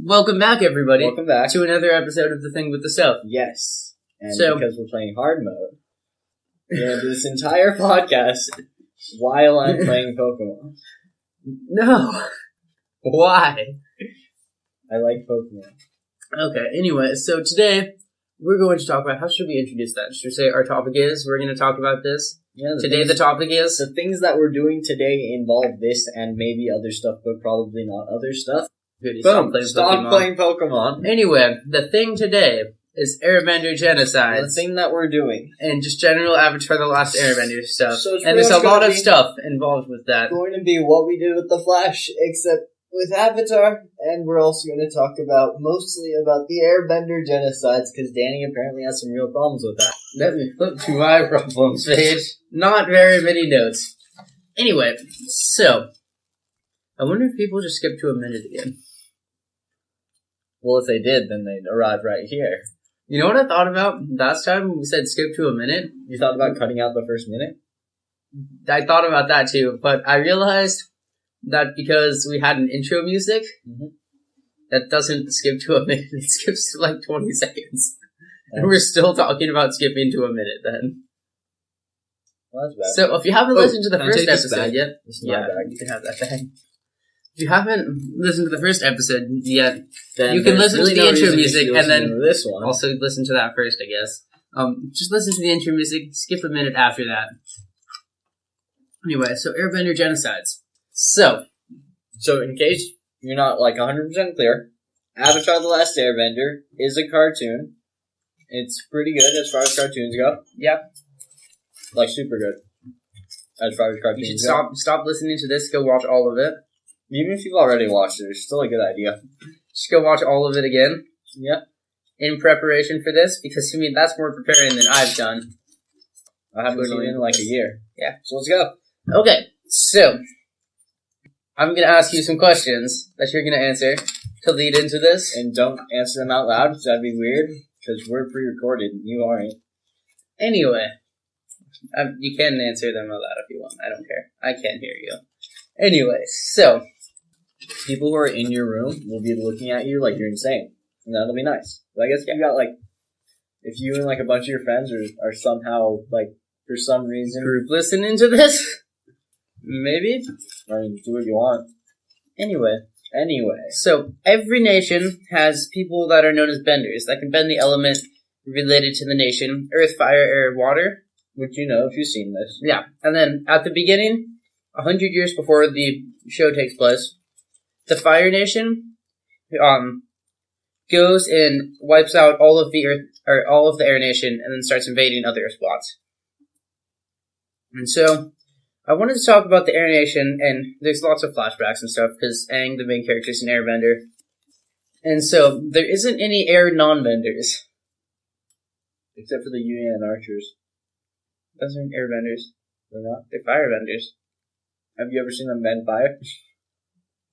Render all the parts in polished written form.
Welcome back, everybody. Welcome back to another episode of The Thing with the Stuff. Yes. And because we're playing hard mode, we're going to do this entire podcast while I'm playing Pokemon. No. Why? I like Pokemon. Okay, anyway, so today we're going to talk about, how should we introduce that? Should we say our topic is, we're going to talk about this? Yeah, the topic is? The things that we're doing today involve this and maybe other stuff, but probably not other stuff. Good, Stop playing Pokemon. Anyway, the thing today is Airbender genocides. The thing that we're doing. And just general Avatar the Last Airbender stuff. So and there's a lot of stuff involved with that. It's going to be what we did with the Flash, except with Avatar, and we're also going to talk mostly about the Airbender genocides, because Danny apparently has some real problems with that. Let me flip to my problems page. Not very many notes. Anyway, so, I wonder if people just skip to a minute again. Well, if they did, then they'd arrive right here. You know what I thought about last time when we said skip to a minute? You thought about cutting out the first minute? I thought about that too, but I realized that because we had an intro music, that doesn't skip to a minute, it skips to like 20 seconds. And we're still talking about skipping to a minute then. Well, that's bad. So if you haven't listened to the first episode yet, you can have that bag. If you haven't listened to the first episode yet, then you can listen really to the intro music and then this one. Also listen to that first, I guess. Just listen to the intro music, skip a minute after that. Anyway, so Airbender genocides. So in case you're not like 100% clear, Avatar the Last Airbender is a cartoon. It's pretty good as far as cartoons go. Yeah. Like super good. As far as cartoons you should stop listening to this, go watch all of it. Even if you've already watched it, it's still a good idea. Just go watch all of it again. Yeah. In preparation for this, because I mean that's more preparing than I've done. I haven't seen it in like a year. Yeah. So let's go. Okay, so I'm gonna ask you some questions that you're gonna answer to lead into this. And don't answer them out loud, because that'd be weird, because we're pre-recorded and you aren't. Anyway, you can answer them out loud if you want. I don't care. I can't hear you. Anyway, so people who are in your room will be looking at you like you're insane, and that'll be nice. But I guess you got if you and a bunch of your friends are somehow for some reason group listening to this, maybe. I mean, do what you want. Anyway, so every nation has people that are known as benders that can bend the element related to the nation: earth, fire, air, water. Which you know if you've seen this. Yeah, and then at the beginning, 100 years before the show takes place, the Fire Nation goes and wipes out all of the Earth or all of the Air Nation, and then starts invading other spots. And so, I wanted to talk about the Air Nation, and there's lots of flashbacks and stuff because Aang, the main character, is an Airbender, and so there isn't any Air non-benders, except for the Yuan Archers. Those aren't Airbenders. They're not. They're Firebenders. Have you ever seen them bend fire?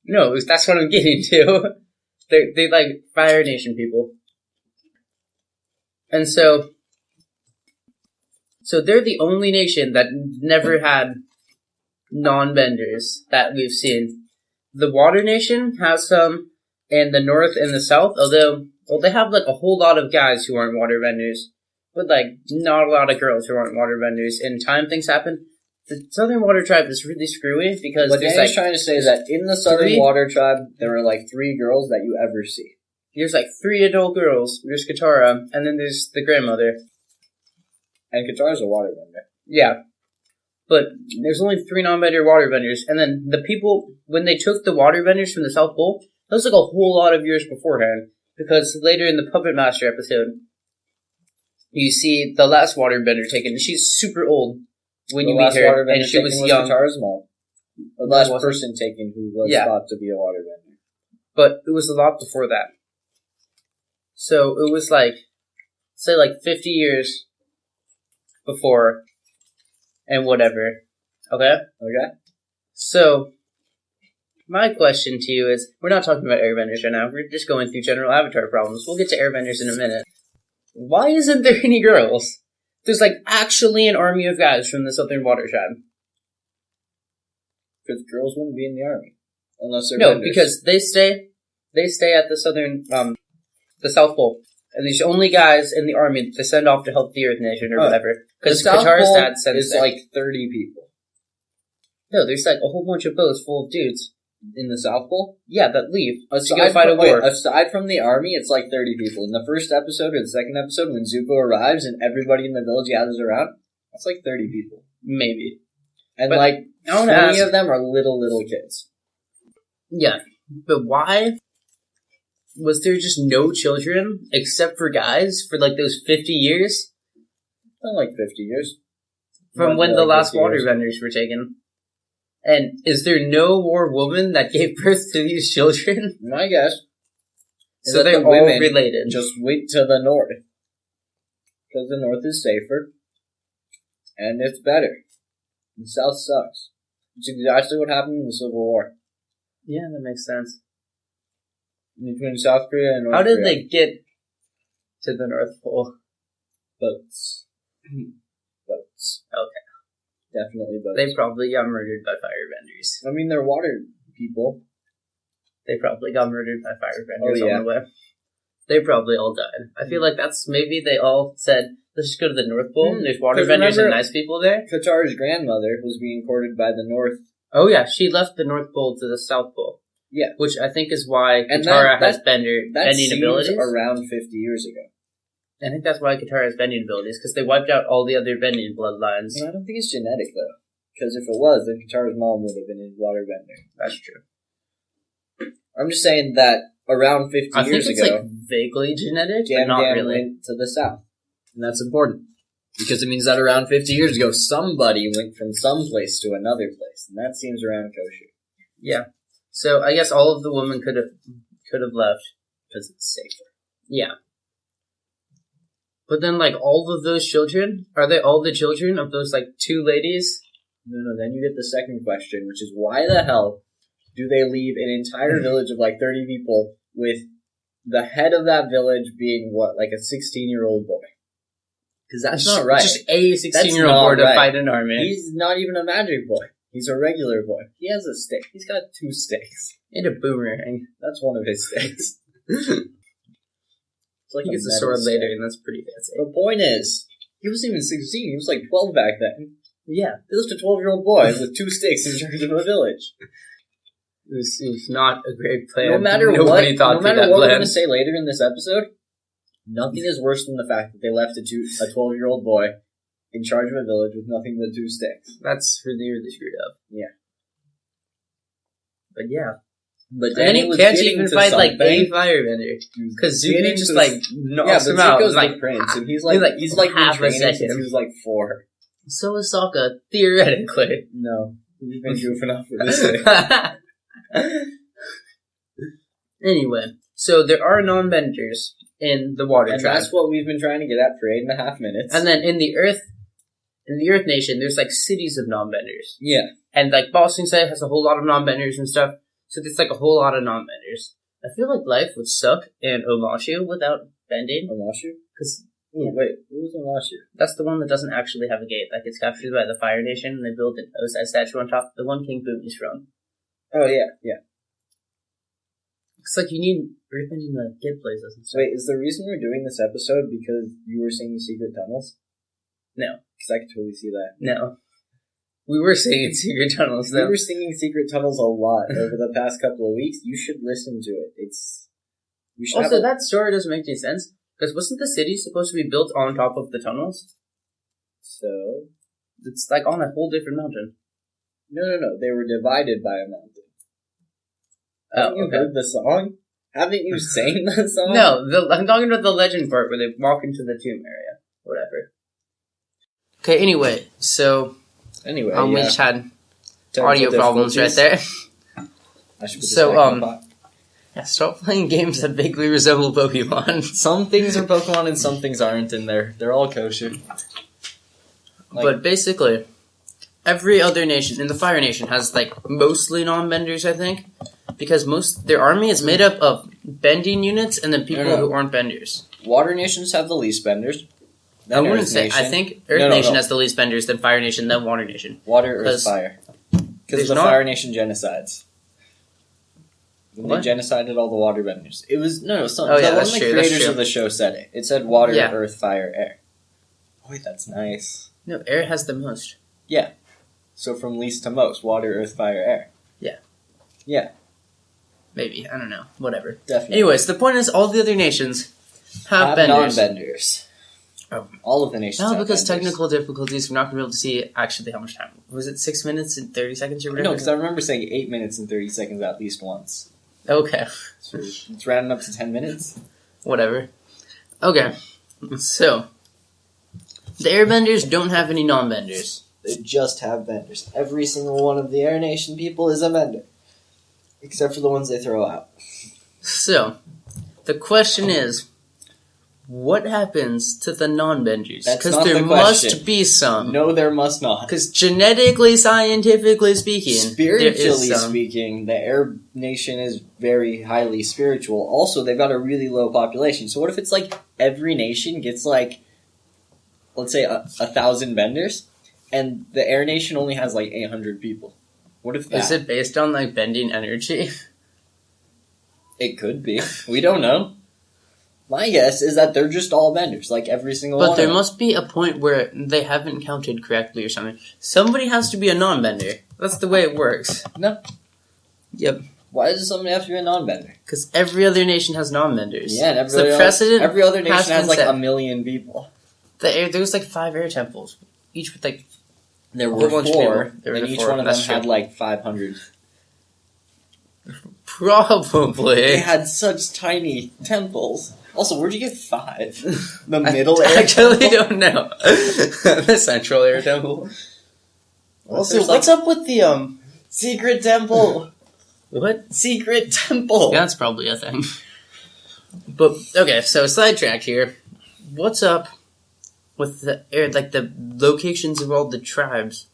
No, that's what I'm getting to. They like Fire Nation people. And so they're the only nation that never had non-benders that we've seen. The Water Nation has some in the north and the south, although, they have a whole lot of guys who aren't waterbenders, but not a lot of girls who aren't waterbenders. In time, things happen. The Southern Water Tribe is really screwy because what Danny's trying to say is that in the Southern Water Tribe, there are 3 girls that you ever see. There's 3 adult girls. There's Katara, and then there's the grandmother. And Katara's a waterbender. Yeah. But there's only 3 non-bender waterbenders, and then the people, when they took the waterbenders from the South Pole, that was a whole lot of years beforehand, because later in the Puppet Master episode, you see the last waterbender taken, and she's super old. When you meet her, and she was young. Katara's mom. The last person taken who was thought to be a waterbender. But it was a lot before that. So it was say 50 years before, and whatever. Okay? Okay. So, my question to you is, we're not talking about Airbenders right now, we're just going through general Avatar problems. We'll get to Airbenders in a minute. Why isn't there any girls? There's actually an army of guys from the Southern Water Tribe. Because girls wouldn't be in the army. Unless they're No, benders. because they stay they stay at the the South Pole. And these only guys in the army that they send off to help the Earth Nation or whatever. Because Katara's dad sends like 30 people. No, there's like a whole bunch of boats full of dudes. In the South Pole? Yeah, that leave to go fight a war. Aside from the army, it's like 30 people. In the first episode or the second episode, when Zuko arrives and everybody in the village gathers around, that's like 30 people. Maybe. And like 20 of them are little kids. Yeah. But why was there just no children except for guys for like those 50 years? Not like 50 years. From when the last waterbenders were taken. And is there no more woman that gave birth to these children? My guess. So they're all related. Just wait to the north. Because the north is safer. And it's better. The south sucks. It's exactly what happened in the Civil War. Yeah, that makes sense. Between South Korea and North How Korea. did they get to the North Pole? Boats. Boats. Okay. Definitely boats. They probably got murdered by firebenders. I mean, they're water people. They probably got murdered by firebenders on the way. They probably all died. I feel like that's maybe they all said, let's just go to the North Pole. And there's waterbenders and nice people there. Katara's grandmother was being courted by the North. Oh yeah, she left the North Pole to the South Pole. Yeah. Which I think is why Katara has bending abilities. Around 50 years ago. I think that's why Katara has bending abilities, because they wiped out all the other bending bloodlines. I don't think it's genetic, though. Because if it was, then Katara's mom would have been a waterbender. That's true. I'm just saying that around 50 years ago... I think it's like vaguely genetic, but not really. Went to the south. And that's important. Because it means that around 50 years ago, somebody went from some place to another place. And that seems around kosher. Yeah. So I guess all of the women could have left. Because it's safer. Yeah. But then, like, all of those children, are they all the children of those, like, two ladies? No, then you get the second question, which is why the hell do they leave an entire village of, like, 30 people with the head of that village being, what, like a 16-year-old boy? Because that's not right. Just a 16-year-old boy to fight an army. He's not even a magic boy. He's a regular boy. He has a stick. He's got 2 sticks. And a boomerang. That's one of his sticks. It's like he gets a sword later, and that's pretty fancy. The point is, he wasn't even 16. He was like 12 back then. Yeah. He was a 12-year-old boy with 2 sticks in charge of a village. It was not a great plan. No matter what we're going to say later in this episode, nothing is worse than the fact that they left a 12-year-old boy in charge of a village with nothing but 2 sticks. That's really screwed up. Yeah. But yeah. But then he can't even fight like a firebender because Zuko just like knocks him out. Zuko's like prince, and he's like half a second. Since he was like 4. So is Sokka theoretically. No, he's been goofing off with this thing. Anyway, so there are non-benders in the water tribe. That's what we've been trying to get at for 8.5 minutes. And then in the Earth Nation, there's like cities of non-benders. Yeah, and like Boston Side has a whole lot of non-benders and stuff. So there's like a whole lot of non-benders. I feel like life would suck in Omashu without bending. Omashu? Yeah. Wait, who was Omashu? That's the one that doesn't actually have a gate. That gets captured by the Fire Nation, and they build an Ozai statue on top. The one King Boom is from. Oh, yeah. It's like you need earthbending to get places and stuff. Wait, is the reason we're doing this episode because you were singing Secret Tunnels? No. Because I could totally see that. No. We were singing Secret Tunnels, though. We were singing Secret Tunnels a lot over the past couple of weeks. You should listen to it. Also, that story doesn't make any sense. Because wasn't the city supposed to be built on top of the tunnels? So? It's like on a whole different mountain. No. They were divided by a mountain. Haven't you heard the song? Haven't you sang the song? No, I'm talking about the legend part where they walk into the tomb area. Whatever. Okay, anyway, so... Anyway, we just had audio problems right there. Yeah, stop playing games that vaguely resemble Pokemon. Some things are Pokemon and some things aren't in there. They're all kosher. But basically, every other nation, in the Fire Nation, has like mostly non-benders, I think. Because their army is made up of bending units and then people who aren't benders. Water nations have the least benders. I wouldn't say. I think Earth Nation has the least benders, then Fire Nation, then Water Nation. Water, Earth, Fire. Because the Fire Nation genocides. when What? they genocided all the waterbenders. It was the that's true, that's creators true. of the show said it. It said water, Yeah. earth, fire, air. Oh, wait, that's nice. No, air has the most. So from least to most, water, earth, fire, air. Yeah, Maybe. I don't know. Whatever. definitely. Anyways, the point is all the other nations have benders. non-benders. Oh. All of the nations No, have because benders. technical difficulties, we're not going to be able to see actually how much time. Was it 6 minutes and 30 seconds or whatever? No, because I remember saying 8 minutes and 30 seconds at least once. Okay. So it's rounding up to 10 minutes. Whatever. Okay. So, the airbenders don't have any non-benders. They just have benders. Every single one of the Air Nation people is a bender. Except for the ones they throw out. So, the question is, what happens to the non-benders? That's Because not there the question. must be some. No, there must not. Because genetically, scientifically speaking, there Spiritually is some. speaking, the Air Nation is very highly spiritual. Also, they've got a really low population. So what if it's like every nation gets like, let's say 1,000 benders, and the Air Nation only has like 800 people? What if that? Is it based on, like, bending energy? It could be. We don't know. My guess is that they're just all benders, like every single one. But there of them. must be a point where they haven't counted correctly or something. Somebody has to be a non-bender. That's the way it works. No. Yep. Why does somebody have to be a non-bender? Because every other nation has non-benders. Yeah, and The precedent every other has nation has been like set. 1 million people. There was like 5 air temples, each with like There A were whole bunch of 4, people. There and were each 4, one of them that's had true. like 500. They probably. had such tiny temples. Also, where'd you get 5? The middle I air actually temple? don't know. The central air temple. Also, There's, what's up with the secret temple? What? Secret temple. Yeah, that's probably a thing. But okay, so sidetrack here. What's up with the air, like the locations of all the tribes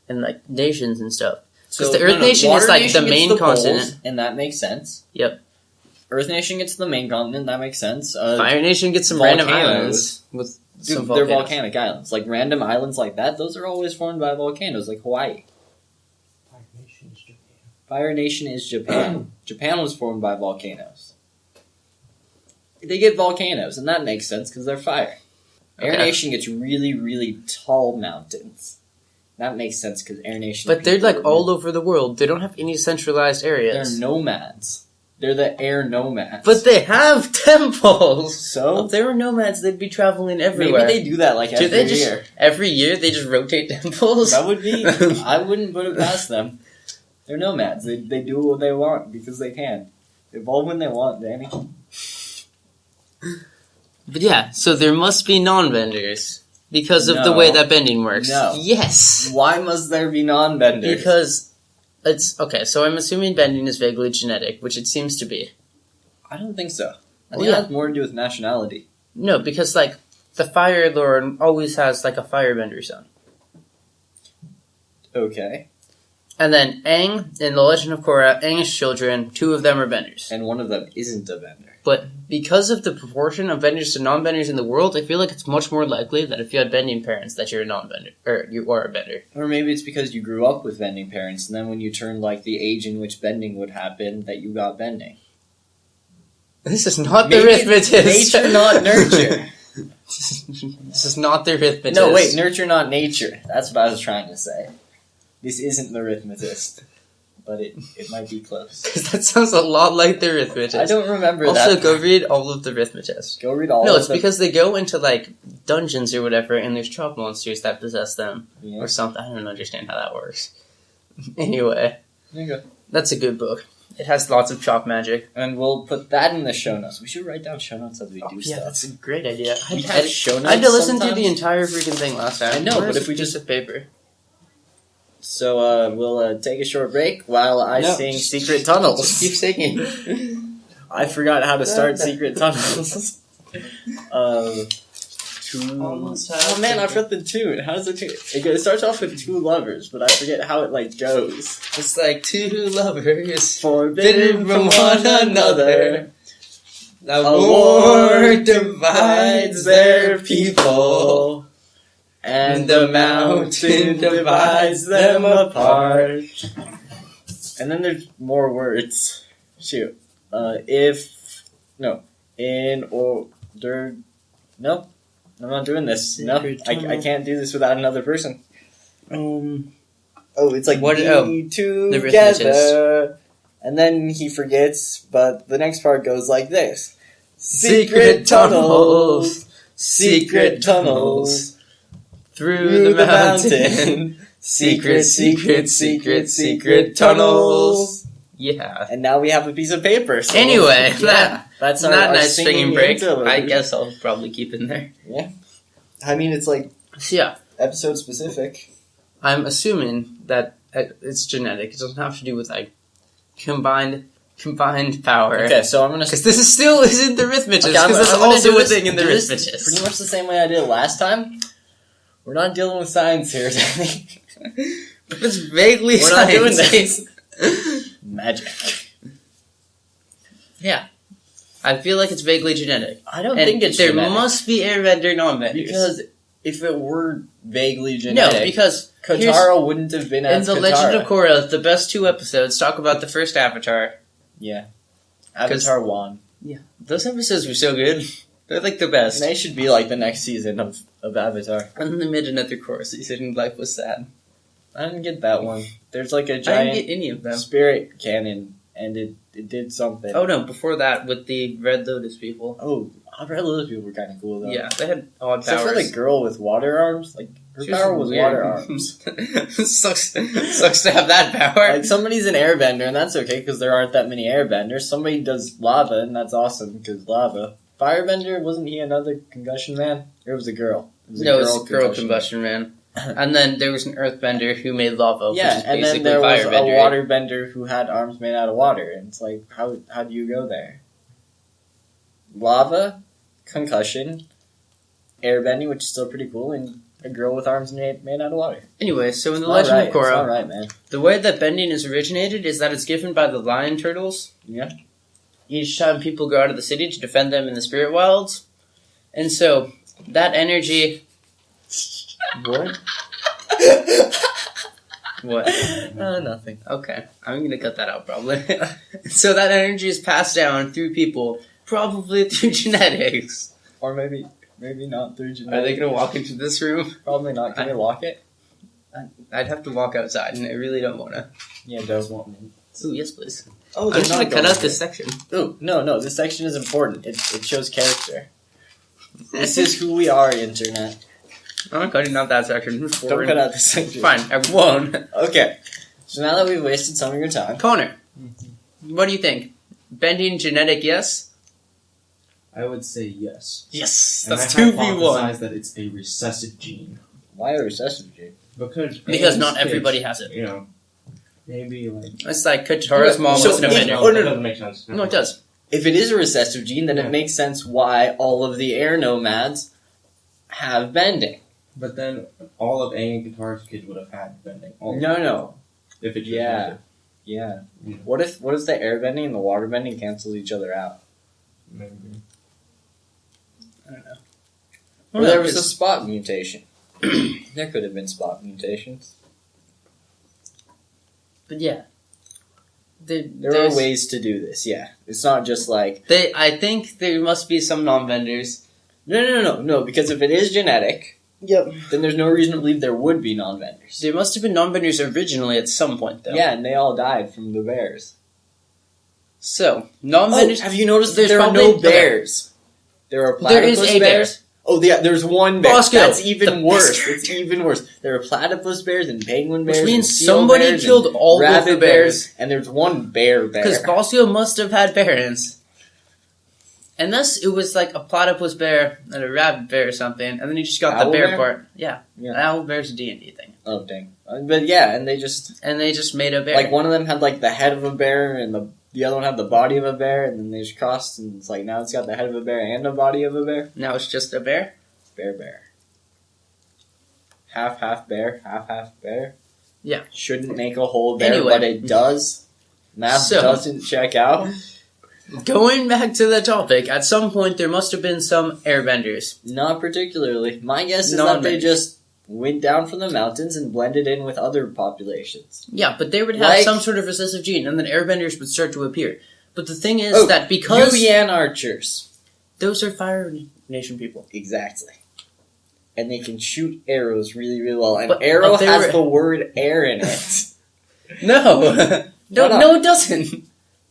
and like nations and stuff? Because the Earth Nation is Water like Nation the gets main the continent. poles, and that makes sense. Yep. Earth Nation gets the main continent, that makes sense. Fire Nation gets some volcanoes. random islands with Dude, some they're volcanoes. volcanic islands. Like random islands like that, those are always formed by volcanoes, like Hawaii. Fire Nation is Japan. Japan was formed by volcanoes. They get volcanoes, and that makes sense because they're fire. Air Okay. Nation gets really, really tall mountains. That makes sense because Air Nation. But they're people like are- all over the world. They don't have any centralized They're areas. nomads. They're the air nomads. But they have temples. So If they were nomads, they'd be traveling everywhere. maybe they do that like Do every they just year. every year they just rotate temples? That would be. I wouldn't put it past them. They're nomads. They do what they want because they can. They evolve when they want, Danny. But yeah, so there must be non-benders because of the No. way that bending works. No. Yes. Why must there be non-benders? Because it's okay. So I'm assuming bending is vaguely genetic, which it seems to be. I don't think so. I Oh, think yeah. it has more to do with nationality. No, because like the Fire Lord always has like a firebender son. Okay. And then Aang in The Legend of Korra, Aang's children, 2 of them are benders. And one of them isn't a bender. But because of the proportion of benders to non-benders in the world, I feel like it's much more likely that if you had bending parents that you're a non-bender, or you are a bender. Or maybe it's because you grew up with bending parents, and then when you turned like the age in which bending would happen, that you got bending. This is not the Maybe it's Rithmatist. nature, not nurture. This is not the Rithmatist. No, wait, nurture, not nature. That's what I was trying to say. This isn't the Rithmatist, but it might be close. Because that sounds a lot like the Rithmatist. I don't remember Also, that. go read all of the Rithmatist. Go read all No, of it's them. because they go into, like, dungeons or whatever, and there's chop monsters that possess them. Yeah. Or something. I don't understand how that works. Anyway, There you go. that's a good book. It has lots of chop magic. And we'll put that in the show notes. We should write down show notes as we do Yeah, stuff. that's a great idea. We have show notes I had to listen to sometimes. the entire freaking thing last time. I know, Where's but if we a piece just- of paper. So we'll take a short break while I No, sing just- Secret Just Tunnels. keep singing. I forgot how to start Secret Tunnels. Oh man, I forgot the tune. How does the tune? It starts off with 2 lovers, but I forget how it like goes. It's like 2 lovers Forbidden from one another, A a war divides their people, and the mountain divides them apart. And then there's more words. Shoot. In order. No, I'm not doing this. Secret No, I tunnel. can't do this without another person. Oh, it's like what? be The together. And then he forgets, but the next part goes like this. Secret tunnels, secret tunnels through the mountain. Secret tunnels. Yeah. And now we have a piece of paper. So Anyway, that's not our nice singing break. interlude. I guess I'll probably keep in there. Yeah. I mean, it's like So yeah, episode specific. I'm assuming that it's genetic. It doesn't have to do with like combined power. Okay, so I'm gonna. Because this is still isn't the Rithmatist. Okay, Because that's I'm gonna also do a this- thing in the do this Rithmatist. Pretty much the same way I did it last time. We're not dealing with science here, Danny. It's vaguely We're not doing science. this. Magic. Yeah. I feel like it's vaguely genetic. I don't And think it's there genetic. must be airbender non-benders. Because if it were vaguely genetic, no, because Katara wouldn't have been in as the Katara. Legend of Korra, the best 2 episodes talk about the first Avatar. Yeah. Avatar won. Yeah, those episodes were so good. They're like the best. They should be like the next season of Avatar. And then they made another Korra season, and life was sad. I didn't get that one. There's like a I didn't giant get any of them. spirit cannon, and it did something. Oh no, before that, with the Red Lotus people. Oh, Red Lotus people were kind of cool though. Yeah, they had odd Except powers. for the girl with water arms, like her She was power was weird. water arms. sucks to have that power. Like somebody's an airbender, and that's okay because there aren't that many airbenders. Somebody does lava, and that's awesome because lava. Firebender, wasn't he another concussion man? Or it was a girl? It was Girl Combustion Man. And then there was an Earthbender who made lava, Yeah, which is and basically then there was Firebender. a waterbender who had arms made out of water, and it's like, how do you go there? Lava, concussion, airbending, which is still pretty cool, and a girl with arms made out of water. Anyway, so in the It's Legend alright, of Korra, it's alright, man. the way that bending is originated is that it's given by the lion turtles. Yeah. Each time people go out of the city to defend them in the spirit wilds. And so, that energy... What? What? Nothing. Okay, I'm going to cut that out probably. So that energy is passed down through people, probably through genetics. Or maybe not through Are genetics. they going to walk into this room? Probably not. Can we lock it? I'd have to walk outside, and I really don't want to. Yeah, don't want me. Ooh, yes, please. Oh, I'm just going to cut out this section. Ooh, no, this section is important. It shows character. This is who we are, Internet. I'm cutting out that section. Don't cut out this section. Fine, I won't. Okay. So now that we've wasted some of your time. Connor, what do you think? Bending genetic, yes? I would say yes. Yes, And that's I 2v1. hypothesize that it's a recessive gene. Why a recessive gene? Because not everybody has it. You know, maybe like... It's like Katara's mom So wasn't a if- bender. oh, no, that doesn't make sense. No, it does. If it is a recessive gene, then Yeah. it makes sense why all of the air nomads have bending. But then all of Aang and Katara's kids would have had bending. All of No, them, no. If it Yeah. Yeah. Yeah. What if the air bending and the water bending cancel each other out? Maybe. I don't know. Or there was a spot mutation. There could have been spot mutations. But yeah. There There's- are ways to do this, yeah. It's not just like, I think there must be some non-benders. no, because if it is genetic, Yep. then there's no reason to believe there would be non-benders. There must have been non-benders originally at some point, though. Yeah, and they all died from the bears. So, Oh, non-benders... have you noticed There's there are probably- no bears? There are There is platypus a bear. bears. Oh, yeah, there's one bear. Bosco, That's even the worse. bastard. It's even worse. There are platypus bears and penguin bears. Which means and seal somebody bears killed and all of the rabbit bears. And there's one bear. Because Bosco must have had parents. Unless it was like a platypus bear and a rabbit bear or something, and then you just got Owl the bear bear? part. Yeah. Yeah. Owl bear's a D&D thing. Oh, dang. But yeah, and they just... And they just made a bear. Like, one of them had, like, the head of a bear, and the other one had the body of a bear, and then they just crossed, and it's like, now it's got the head of a bear and the body of a bear. Now it's just a bear? Bear. Half bear. Yeah. Shouldn't make a whole bear, Anyway. but it does. Math So- doesn't check out. Going back to the topic, at some point there must have been some airbenders. Not particularly. My guess is Not that they many. just went down from the mountains and blended in with other populations. Yeah, but they would have Like- some sort of recessive gene, and then airbenders would start to appear. But the thing is that because Yuyan archers. those are Fire Nation people. Exactly. And they can shoot arrows really, really well. And But arrow they has were- the word air in it. No, not? no, it doesn't. It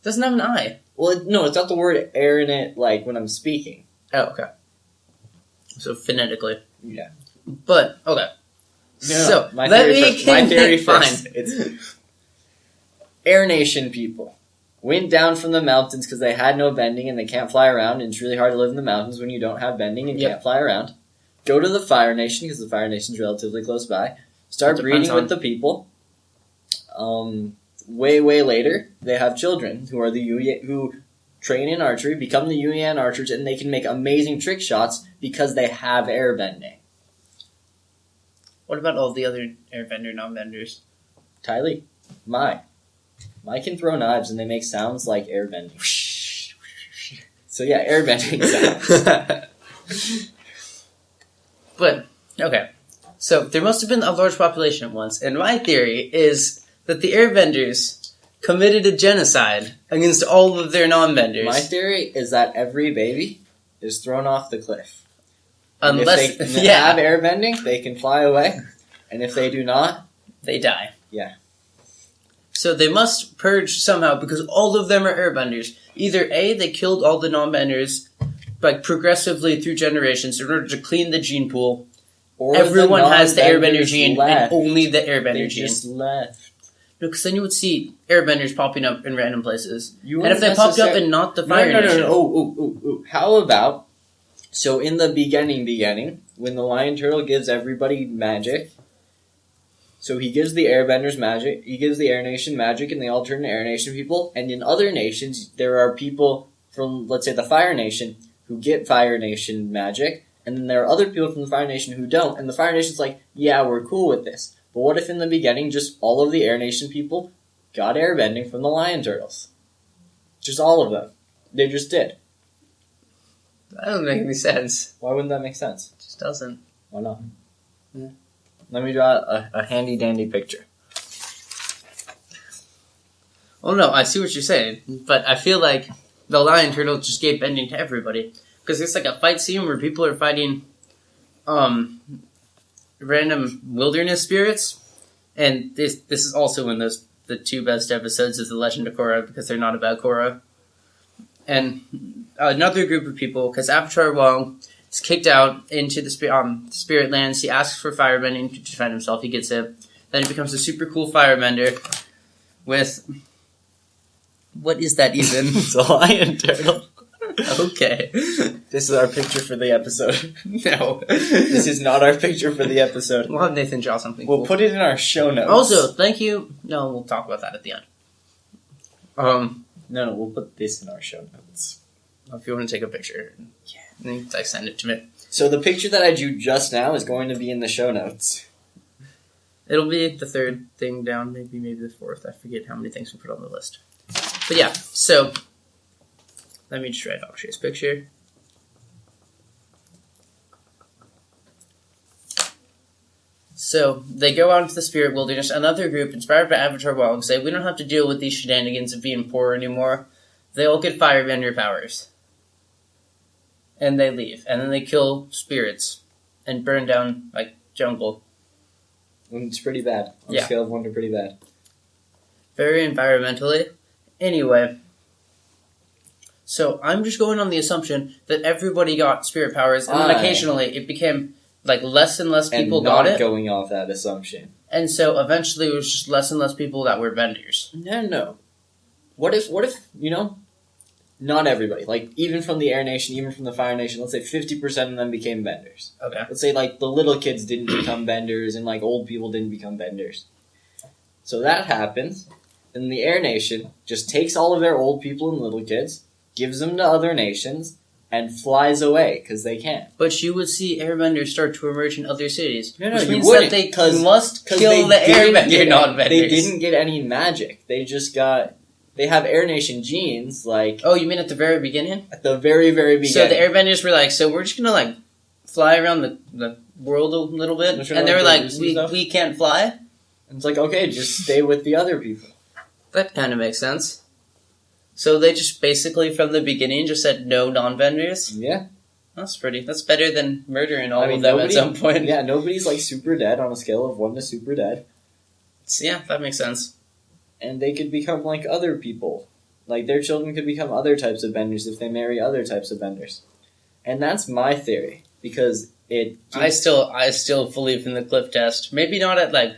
doesn't have an I. Well, no, it's not the word air in it, like, when I'm speaking. Oh, okay. So phonetically, Yeah. but okay. No, So my let theory me first. My theory fine. first. It's Air Nation people went down from the mountains because they had no bending and they can't fly around, and it's really hard to live in the mountains when you don't have bending and Yep. can't fly around. Go to the Fire Nation because the Fire Nation's relatively close by. Start It breeding depends with the people. Way later, they have children who are who train in archery, become the Yuyan archers, and they can make amazing trick shots because they have air bending. What about all the other airbender non-benders? Tylee, Mai can throw knives and they make sounds like air bending. So yeah, air bending sounds. But okay, so there must have been a large population at once, and my theory is that the airbenders committed a genocide against all of their non-benders. My theory is that every baby is thrown off the cliff. And Unless if they have air bending, they can fly away. And if they do not, they die. Yeah. So they must purge somehow because all of them are airbenders. Either A, they killed all the non-benders like progressively through generations in order to clean the gene pool. or Everyone has the airbender non-benders gene left. and only the They airbender gene. just left. No, because then you would see airbenders popping up in random places. You And if they wouldn't popped up necessar- in not the No, Fire no. Nation. Oh. How about, so in the beginning, when the lion turtle gives everybody magic, so he gives the airbenders magic, he gives the Air Nation magic, and they all turn to Air Nation people, and in other nations, there are people from, let's say, the Fire Nation, who get Fire Nation magic, and then there are other people from the Fire Nation who don't, and the Fire Nation's like, yeah, we're cool with this. But what if in the beginning, just all of the Air Nation people got airbending from the lion turtles? Just all of them. They just did. That doesn't make any sense. Why wouldn't that make sense? It just doesn't. Why not? Yeah. Let me draw a handy dandy picture. Well, no, I see what you're saying, but I feel like the lion turtle just gave bending to everybody. Because it's like a fight scene where people are fighting random wilderness spirits, and this is also in the two best episodes of The Legend of Korra, because they're not about Korra. And another group of people, because Avatar Wong is kicked out into the spirit lands. He asks for firebending to defend himself. He gets it. Then he becomes a super cool firebender with... What is that even? It's a lion turtle. Okay. This is our picture for the episode. No. This is not our picture for the episode. We'll have Nathan draw something We'll cool. put it in our show notes. Also, thank you... No, we'll talk about that at the end. No, we'll put this in our show notes. If you want to take a picture, then like, send it to me. So the picture that I drew just now is going to be in the show notes. It'll be the third thing down, maybe the fourth. I forget how many things we put on the list. But yeah, so let me just write Akshay's picture. So they go out into the spirit wilderness. Another group, inspired by Avatar Wong, say we don't have to deal with these shenanigans of being poor anymore. They all get firebender powers. And they leave. And then they kill spirits and burn down, like, jungle. And it's pretty bad. On Yeah. a scale of 1 to pretty bad. Very environmentally. Anyway. So I'm just going on the assumption that everybody got spirit powers, and then occasionally it became, like, less and less people and got not it. going off that assumption. And so eventually it was just less and less people that were benders. No. What if, not everybody, like, even from the Air Nation, even from the Fire Nation, let's say 50% of them became benders. Okay. Let's say, like, the little kids didn't become benders, and, like, old people didn't become benders. So that happens, and the Air Nation just takes all of their old people and little kids, gives them to other nations, and flies away, because they can. But you would see airbenders start to emerge in other cities. No, which you means wouldn't, that they 'cause must kill the airbender non-benders. They didn't get any magic. They just got... They have Air Nation genes, like... Oh, you mean at the very beginning? At the very, very beginning. So the airbenders were like, so we're just gonna, like, fly around the world a little bit? They're trying And to, they were like, like, do some stuff? we can't fly? And it's like, okay, just stay with the other people. That kind of makes sense. So they just basically from the beginning just said no non-benders? Yeah. That's better than murdering all I mean, of them nobody- at some point. Yeah, nobody's like super dead on a scale of 1 to super dead. So, yeah, that makes sense. And they could become like other people. Like their children could become other types of benders if they marry other types of benders. And that's my theory. Because it I still believe in the cliff test. Maybe not at like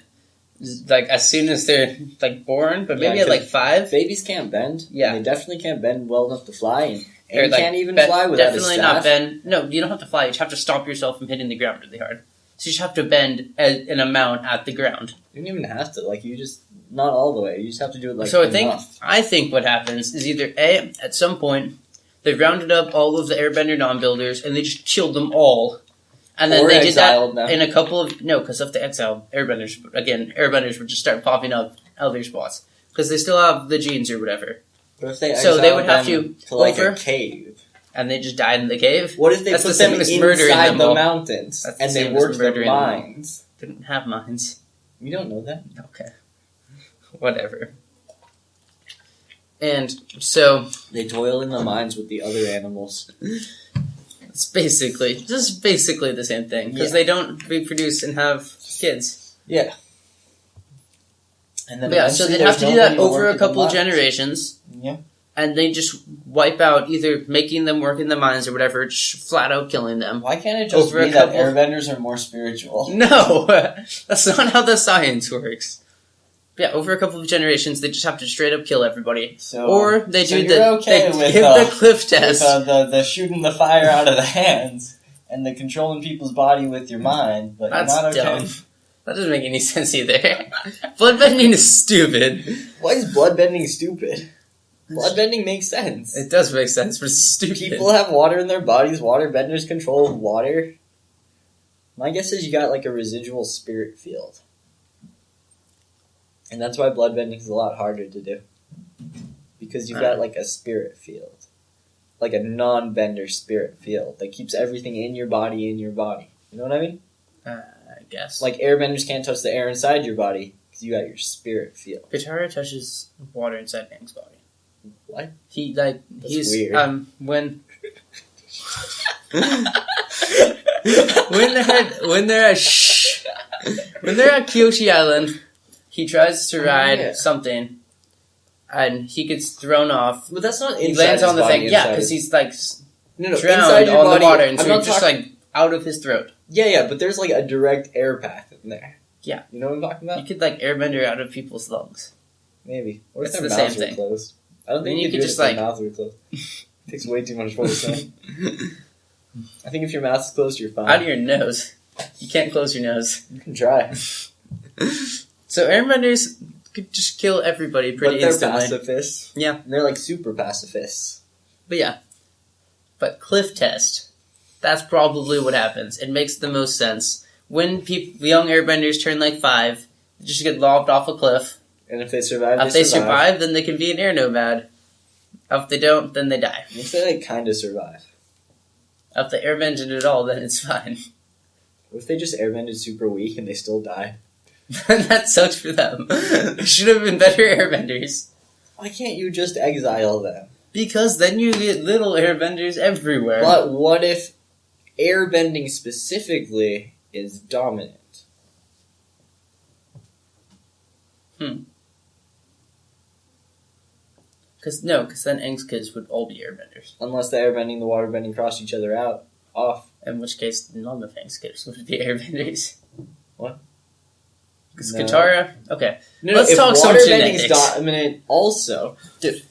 as soon as they're like born, but maybe Yeah, at like 5. babies can't bend. Yeah. And they definitely can't bend well enough to fly. Or, And like, can't even fly without definitely a staff. not bend. No, you don't have to fly. You just have to stop yourself from hitting the ground really hard. So you just have to bend an amount at the ground. You don't even have to. Like you just not all the way. You just have to do it like So enough. I think what happens is either A, at some point they rounded up all of the Airbender non-builders and they just killed them all. And then Or they did that exiled them. in a couple of... No, because of the exile, Airbenders would just start popping up other spots. Because they still have the genes or whatever. But if they So they would have them to like over- a cave. And they just died in the cave. What if they That's put the same them as murdering inside them the all. mountains That's the and they same as worked their murdering them all. minds? Didn't have minds. You don't know that. Okay. Whatever. And so... They toil in the mines with the other animals. It's basically the same thing because Yeah. they don't reproduce and have kids. Yeah. And then Yeah, so eventually they'd have to there's do that nobody to over work a in the couple of mines. generations, Yeah. and they just wipe out either making them work in the mines or whatever, just flat out killing them. Why can't it just Over a be that couple- airbenders are more spiritual? No, that's not how the science works. Yeah, over a couple of generations, they just have to straight up kill everybody, So, or they so do you're okay they with, give the cliff test. the shooting the fire out of the hands and the controlling people's body with your mind, but That's you're not okay. dumb. That doesn't make any sense either. Bloodbending is stupid. Why is bloodbending stupid? Bloodbending makes sense. It does make sense, but it's stupid. People have water in their bodies. Waterbenders control water. My guess is you got like a residual spirit field. And that's why bloodbending is a lot harder to do. Because you've got like a spirit field. Like a non-bender spirit field that keeps everything in your body. You know what I mean? I guess. Like airbenders can't touch the air inside your body because you got your spirit field. Katara touches water inside Aang's body. What? He's weird. When they're at Kyoshi Island, he tries to ride something, and he gets thrown off. But that's not He inside lands his on the body, thing, yeah, inside because his- he's like no, inside drowned your on body, the water, and I'm so not he's just talking- like out of his throat. Yeah, but there's like a direct air path in there. Yeah. You know what I'm talking about? You could like airbender out of people's lungs. Maybe. What if It's their the mouths same were thing. closed? I don't Then think you you could could just, if their like- mouths were closed. Takes way too much force. I think if your mouth's closed, you're fine. Out of your nose. You can't close your nose. You can try. So airbenders could just kill everybody pretty But they're instantly. pacifists. Yeah. And they're like super pacifists. But yeah. But cliff test. That's probably what happens. It makes the most sense. When young airbenders turn like 5, they just get lobbed off a cliff. And if they survive, If they survive, then they can be an air nomad. If they don't, then they die. If they like kind of survive. If they airbended at all, then it's fine. What if they just airbended super weak and they still die? That sucks for them. They should have been better airbenders. Why can't you just exile them? Because then you get little airbenders everywhere. But what if airbending specifically is dominant? Because then Aang's kids would all be airbenders. Unless the airbending and the waterbending cross each other off. In which case, none of Aang's kids would be airbenders. What? Because No. Katara... Okay. No, Let's if talk some waterbending is genetics. dominant also. Dude.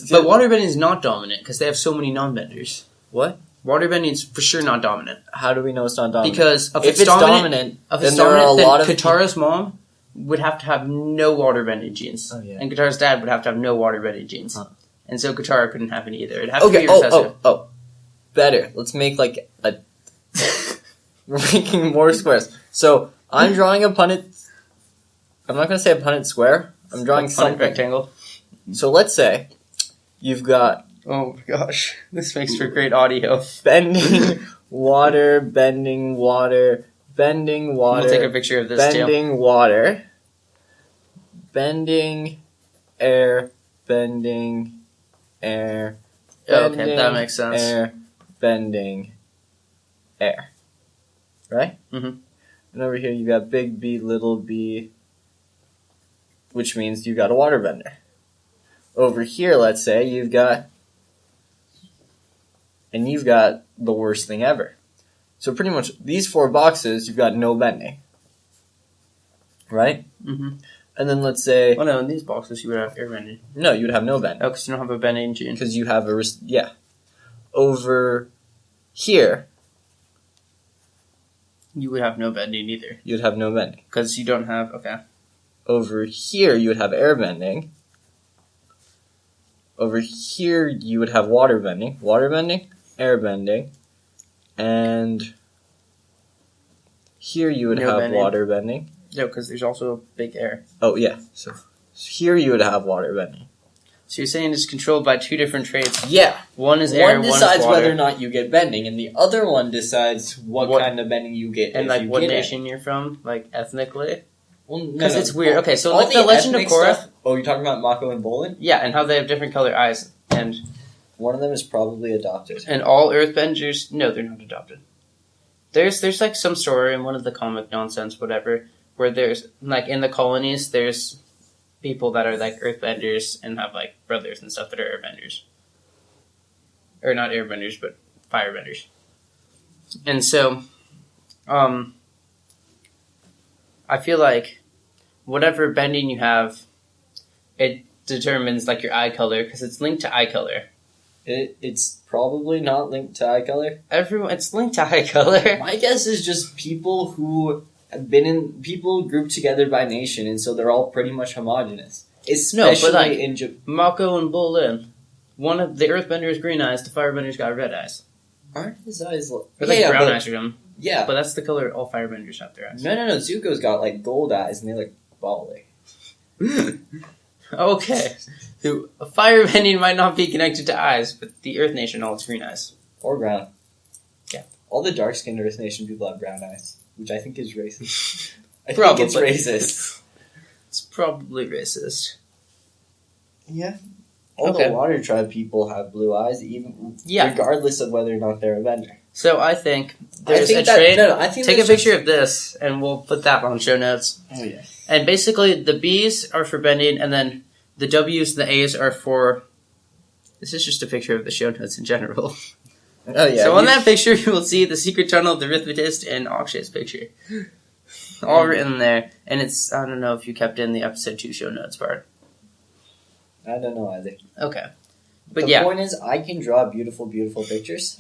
But waterbending is not dominant, because they have so many non-benders. What? Waterbending is for sure not dominant. How do we know it's not dominant? Because if if it's dominant, then there are a lot of Katara's mom would have to have no waterbending genes. Oh, yeah. And Katara's dad would have to have no waterbending genes. Huh. And so Katara couldn't have any either. It'd have to be Okay. your recessive. Better. Let's make like a. We're making more squares. So I'm drawing a Punnet. I'm not going to say a Punnet square. I'm drawing Punnet something. rectangle. So let's say you've got Oh my gosh. This makes for great audio. bending water, bending water, bending water. We'll take a picture of this too. bending water, bending air, bending air. Okay, Bending, that makes sense. Air, bending, air. Right? Mhm. And over here you got big B, little b, which means you got a waterbender. Over here, let's say, you've got the worst thing ever. So pretty much these 4 boxes, you've got no bending. Right? Mm-hmm. And then let's say... Well, no, in these boxes you would have airbending. No, you would have no bending. Oh, because you don't have a bending gene. Because you have yeah. Over here... You would have no bending either. You'd have no bending. Because you don't have... Okay. Over here, you would have airbending. Over here, you would have waterbending. Waterbending, airbending. And here you would have waterbending. No, because there's also a big air. Oh, yeah. So here you would have waterbending. So you're saying it's controlled by 2 different traits? Yeah. One is air, one decides is water. whether or not you get bending, and the other one decides what kind of bending you get. And like what nation you're from, like ethnically. Well, because it's weird. Okay, so all like the Legend of Korra. Stuff, you're talking about Mako and Bolin? Yeah, and how they have different color eyes, and one of them is probably adopted. And all Earthbenders, no, they're not adopted. There's like some story in one of the comic nonsense, whatever, where there's like in the colonies, there's people that are like Earthbenders and have like brothers and stuff that are Airbenders, or not Airbenders, but Firebenders. And so, I feel like whatever bending you have, it determines like your eye color because it's linked to eye color. It's probably not linked to eye color. It's linked to eye color. My guess is just people who have been people grouped together by nation, and so they're all pretty much homogenous. Especially like, in Japan. Mako and Bolin, one of the Earthbenders green eyes, the Firebenders got red eyes. Aren't his eyes like brown eyes or something? Yeah, but that's the color all Firebenders have their eyes. No. Zuko's got like gold eyes, and they look bally. Okay. So, firebending might not be connected to eyes, but the Earth Nation, all its green eyes. Or brown. Yeah. All the dark-skinned Earth Nation people have brown eyes, which I think is racist. I think it's racist. It's probably racist. Yeah. All the Water Tribe people have blue eyes, regardless of whether or not they're a bender. So I think there's a trait. I think take a picture of this, and we'll put that on show notes. Oh, yeah. And basically, the B's are for bending, and then the W's and the A's are for... This is just a picture of the show notes in general. Oh, yeah. So on that picture, you will see the secret tunnel of the Rithmatist and Akshay's picture. All written there. And it's... I don't know if you kept in the episode 2 show notes part. I don't know either. Okay. But the point is, I can draw beautiful, beautiful pictures.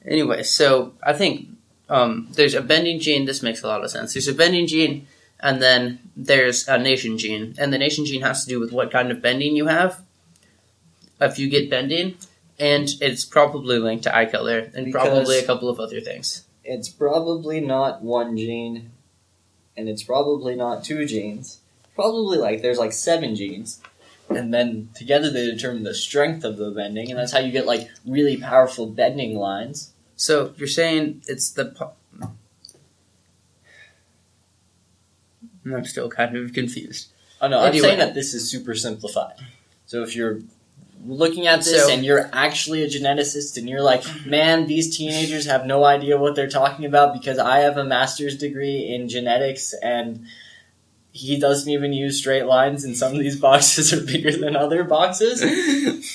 Anyway, so I think there's a bending gene. This makes a lot of sense. There's a bending gene, and then there's a nation gene. And the nation gene has to do with what kind of bending you have. If you get bending, and it's probably linked to eye color, and probably a couple of other things. It's probably not one gene, and it's probably not 2 genes. Probably there's 7 genes. And then together they determine the strength of the bending, and that's how you get really powerful bending lines. So you're saying it's the... I'm still kind of confused. Oh no, anyway. I'm saying that this is super simplified. So if you're looking at this and you're actually a geneticist and you're like, man, these teenagers have no idea what they're talking about because I have a master's degree in genetics and he doesn't even use straight lines and some of these boxes are bigger than other boxes.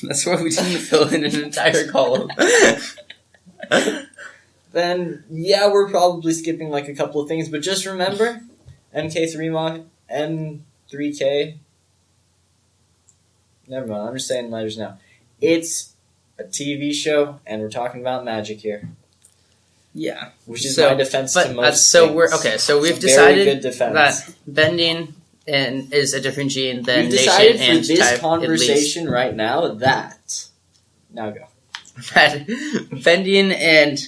That's why we didn't fill in an entire column. Then, yeah, we're probably skipping a couple of things, but just remember, M3K, never mind, I'm just saying letters now. It's a TV show, and we're talking about magic here. Yeah. Which is my defense to most things. So we've decided that bending is a different gene than nation and type. We've decided for this conversation right now that... Now go. That bending and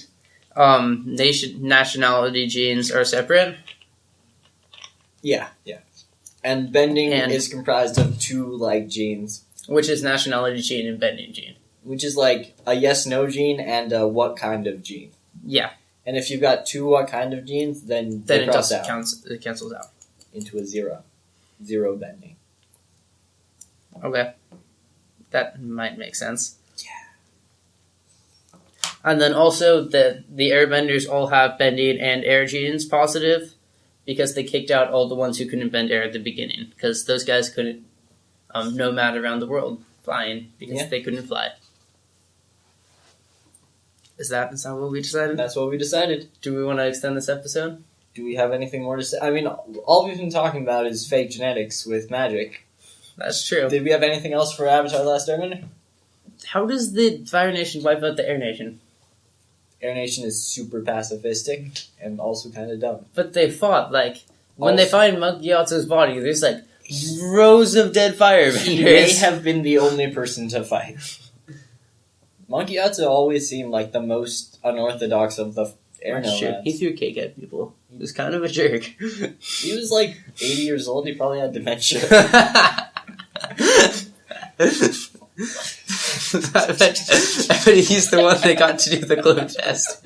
nationality genes are separate. Yeah. And bending is comprised of 2 genes. Which is nationality gene and bending gene. Which is a yes-no gene and a what kind of gene. Yeah. And if you've got 2 what kind of genes, then it cancels out. Into a 0. 0 bending. Okay. That might make sense. Yeah. And then also the Airbenders all have bending and air genes positive because they kicked out all the ones who couldn't bend air at the beginning because those guys couldn't nomad around the world flying because they couldn't fly. Is that what we decided? That's what we decided. Do we want to extend this episode? Do we have anything more to say? I mean, all we've been talking about is fake genetics with magic. That's true. Did we have anything else for Avatar the Last Airbender? How does the Fire Nation wipe out the Air Nation? Air Nation is super pacifistic and also kind of dumb. But they fought, when they find Monkey Yatsu's body, there's, rows of dead firebenders. He may have been the only person to fight. Monkey Yatsu always seemed like the most unorthodox of the air nomads. He threw cake at people. He was kind of a jerk. He was 80 years old. He probably had dementia. I bet he's the one that got to do the glow test.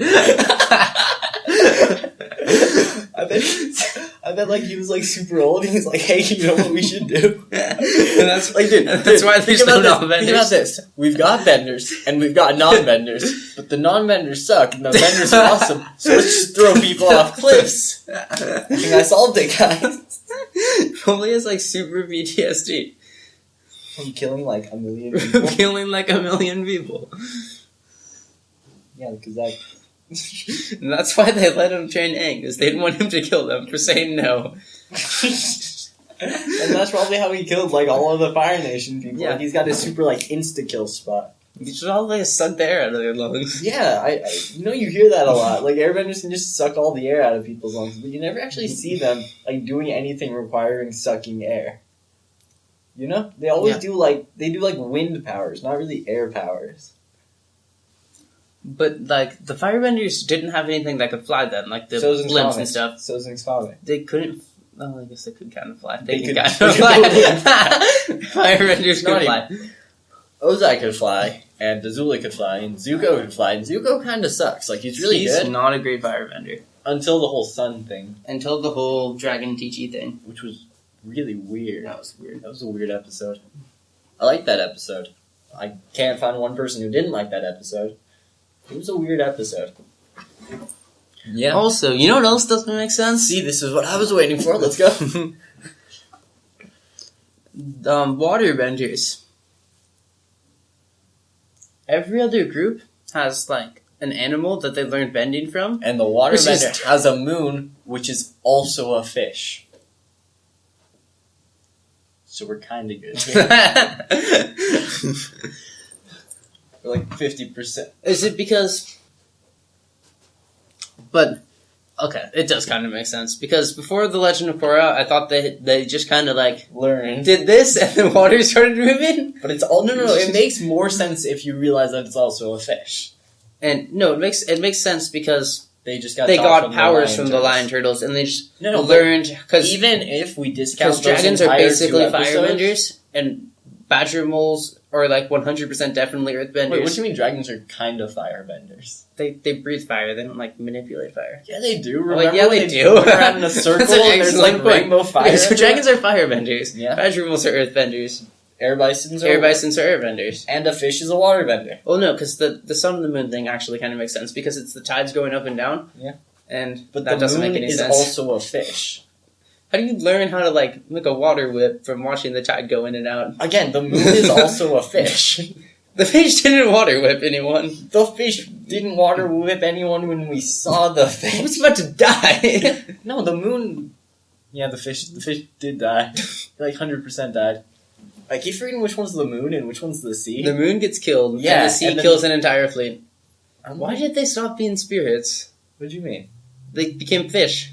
I bet he was super old and he's like, hey, you know what we should do? And that's that's why there's no non-benders. Think about this. We've got benders and we've got non-benders, but the non-benders suck and the benders are awesome, so let's just throw people off cliffs. I think I solved it, guys. Probably has super PTSD. I'm killing a million people. Killing a million people. Yeah, because that... And that's why they let him train Aang, because they didn't want him to kill them for saying no. And that's probably how he killed all of the Fire Nation people. Yeah. He's got his super insta-kill spot. You should all suck the air out of their lungs. Yeah, I you hear that a lot. Airbenders can just suck all the air out of people's lungs, but you never actually see them doing anything requiring sucking air. You know? They always do wind powers, not really air powers. But the Firebenders didn't have anything that could fly then, the blimps and stuff. Sozing's father. They couldn't. Oh, I guess they could kind of fly. They could could kind of fly. Firebenders could fly. Ozai could fly, and Azula could fly, and Zuko could fly, and Zuko kind of sucks. He's really good. He's not a great Firebender. Until the whole sun thing. Until the whole Dragon Teachy thing. Which was really weird. That was weird. That was a weird episode. I liked that episode. I can't find one person who didn't like that episode. It was a weird episode. Yeah. Also, you know what else doesn't make sense? See, this is what I was waiting for. Let's go. Waterbenders. Every other group has, an animal that they learned bending from. And the waterbender has a moon, which is also a fish. So we're kind of good. We're 50%. Is it because... But, okay, it does kind of make sense. Because before The Legend of Korra, I thought they just kind of, learned. Did this, and the water started moving? But it's all... No, it makes more sense if you realize that it's also a fish. And, no, it makes sense because... They just got powers from the lion turtles, and they just learned... Even if we discount those dragons are basically episodes, firebenders, and badger moles are 100% definitely earthbenders. Wait, what do you mean dragons are kind of firebenders? They breathe fire, they don't manipulate fire. Yeah, they do. Remember they do. Go around in a circle and there's rainbow fire. Yeah, so dragons are firebenders. Yeah. Badger moles are earthbenders. Air bisons are airbenders. And a fish is a waterbender. Well, no, because the sun and the moon thing actually kind of makes sense because it's the tides going up and down. Yeah. But that doesn't make any sense. The moon is also a fish. How do you learn how to make a water whip from watching the tide go in and out? Again, the moon is also a fish. The fish didn't water whip anyone. The fish didn't water whip anyone when we saw the fish. He was about to die. No, the moon... Yeah, the fish did die. 100% died. I keep forgetting which one's the moon and which one's the sea. The moon gets killed, and the sea kills an entire fleet. Why did they stop being spirits? What do you mean? They became fish.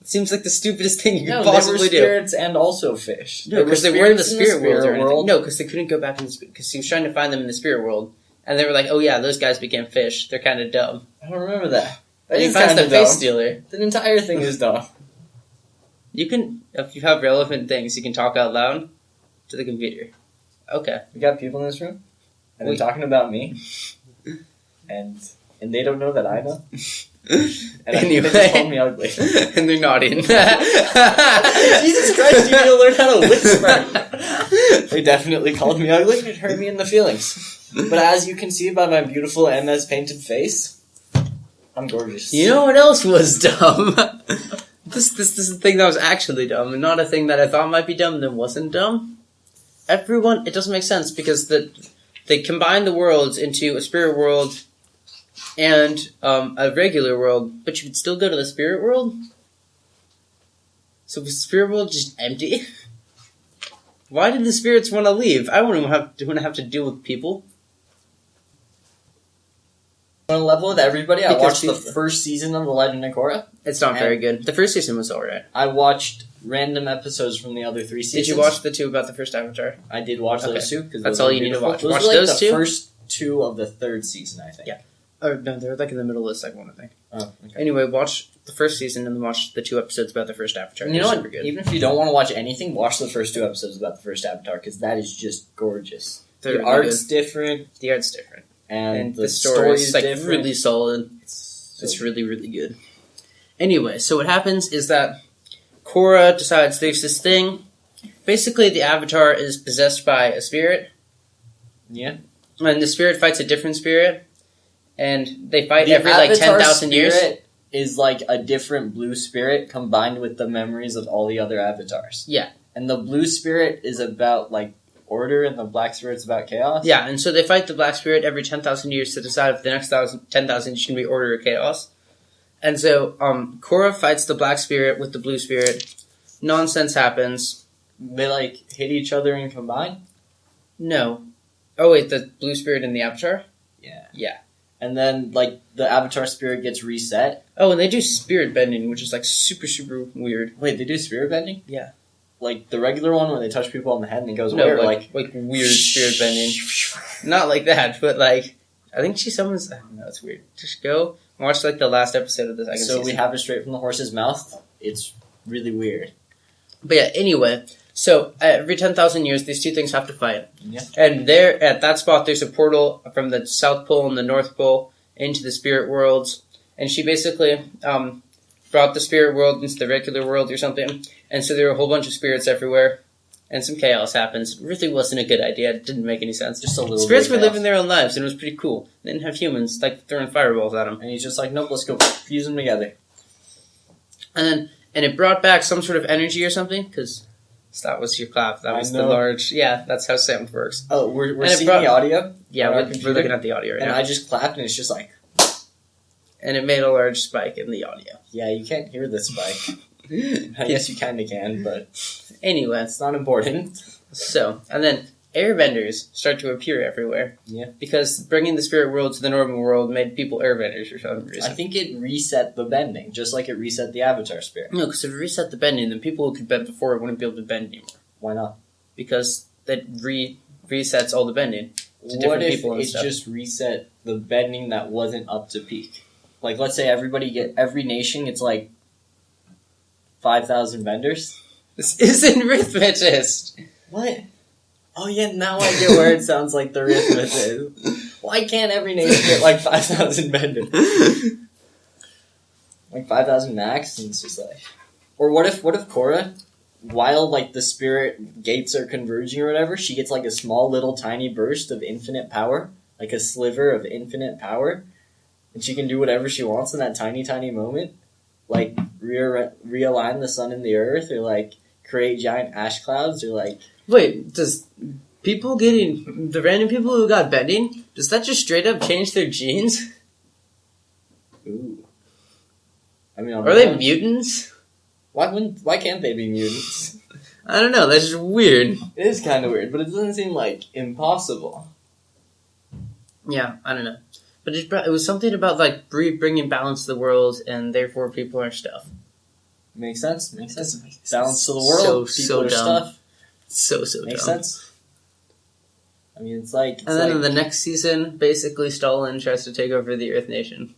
It seems like the stupidest thing you could possibly possibly do. Spirits and also fish. No, because they were in the spirit world. No, because they couldn't go back in the spirit... Because he was trying to find them in the spirit world. And they were oh yeah, those guys became fish. They're kind of dumb. I don't remember that. And he finds the face stealer. The entire thing is dumb. You can... If you have relevant things, you can talk out loud to the computer. Okay. We got people in this room, and they're talking about me, and they don't know that I know. And anyway, they just called me ugly. And they're nodding. Jesus Christ, you need to learn how to whisper. They definitely called me ugly. It hurt me in the feelings. But as you can see by my beautiful MS painted face, I'm gorgeous. You know what else was dumb? This is the thing that was actually dumb, and not a thing that I thought might be dumb that wasn't dumb. It doesn't make sense, because they combine the worlds into a spirit world and a regular world, but you could still go to the spirit world? So was the spirit world just empty? Why did the spirits want to leave? I wouldn't have to deal with people. On a level with everybody, I Because watched the first season of The Legend of Korra. It's not very good. The first season was alright. I watched random episodes from the other 3 seasons. Did you watch the two about the first Avatar? I did watch those two. That's all you need to watch. Those Watch were those the two? first 2 of the 3rd season, I think. Yeah. Oh, no, they're like in the middle of the second one, I think. Oh, okay. Anyway, watch the first season and then watch the 2 episodes about the first Avatar. And you know They're what? super good. Even if you don't want to watch anything, watch the first 2 episodes about the first Avatar, because that is just gorgeous. They're The really art's good. different, The art's different. and The story's like different. really solid. It's really, really good. Anyway, so what happens is that Korra decides there's this thing. Basically, the Avatar is possessed by a spirit. Yeah. And the spirit fights a different spirit. And they fight The every like Avatar 10,000 years. spirit is like a different blue spirit combined with the memories of all the other avatars. Yeah. And the blue spirit is about like order, and the black spirit's about chaos. Yeah, and so they fight the black spirit every 10,000 years to decide if the next 10,000 years can be order or chaos. And so Korra fights the black spirit with the blue spirit. Nonsense happens. They like hit each other and combine. No. Oh wait, the blue spirit and the Avatar? Yeah. Yeah. And then like the avatar spirit gets reset. Oh, and they do spirit bending, which is like super, super weird. Wait, they do spirit bending? Yeah. Like the regular one where they touch people on the head and it goes No, away, or like weird spirit bending. Not like that, but like, I think she summons, I don't know, it's weird. Just go watch like the last episode of the second season. So we have it straight from the horse's mouth. It's really weird. But yeah, anyway, so every 10,000 years, these two things have to fight. Yeah. And there, at that spot, there's a portal from the South Pole and the North Pole into the spirit worlds. And she basically brought the spirit world into the regular world or something. And so there were a whole bunch of spirits everywhere. And some chaos happens. It really wasn't a good idea. It didn't make any sense. Just a little Spirits bit were of living chaos. their own lives, and it was pretty cool. They didn't have humans, like, throwing fireballs at them. And he's just like, nope, let's go fuse them together. And it brought back some sort of energy or something, because that was your clap. That was the large... Yeah, that's how sound works. Oh, we're And it seeing brought- the audio? Yeah, on our we're computer? looking at the audio right And now. I just clapped and it's just like, And it made a large spike in the audio. yeah, you can't hear the spike. I guess you kind of can, but Anyway, it's not important. so, and then airbenders start to appear everywhere. Yeah. Because bringing the spirit world to the normal world made people airbenders for some reason. I think it reset the bending, just like it reset the avatar spirit. No, because if it reset the bending, then people who could bend before wouldn't be able to bend anymore. Why not? Because that resets all the bending to What different if people and it stuff. just reset the bending that wasn't up to peak? Like, let's say every nation gets like 5,000 benders. This isn't Rithmatist! What? Oh yeah, now I get where it sounds like the Rithmatist. Why can't every nation get like 5,000 benders? Like 5,000 max, and it's just like... Or what if Korra, while like the spirit gates are converging or whatever, she gets like a small little tiny burst of infinite power, like a sliver of infinite power, and she can do whatever she wants in that tiny, tiny moment? Like realign the sun and the earth, or like create giant ash clouds, or like... Wait, does the random people who got bending, does that just straight up change their genes? Ooh. I mean, Are they mutants? Why can't they be mutants? I don't know, that's just weird. It is kind of weird, but it doesn't seem like impossible. Yeah, I don't know. But it was something about, like, bringing balance to the world, and therefore people are stuff. Makes sense. Makes sense. Doesn't make sense. Balance to the world. So People are dumb. stuff. So Makes dumb. sense. I mean, it's like... And then in the next season, basically Stalin tries to take over the Earth Nation.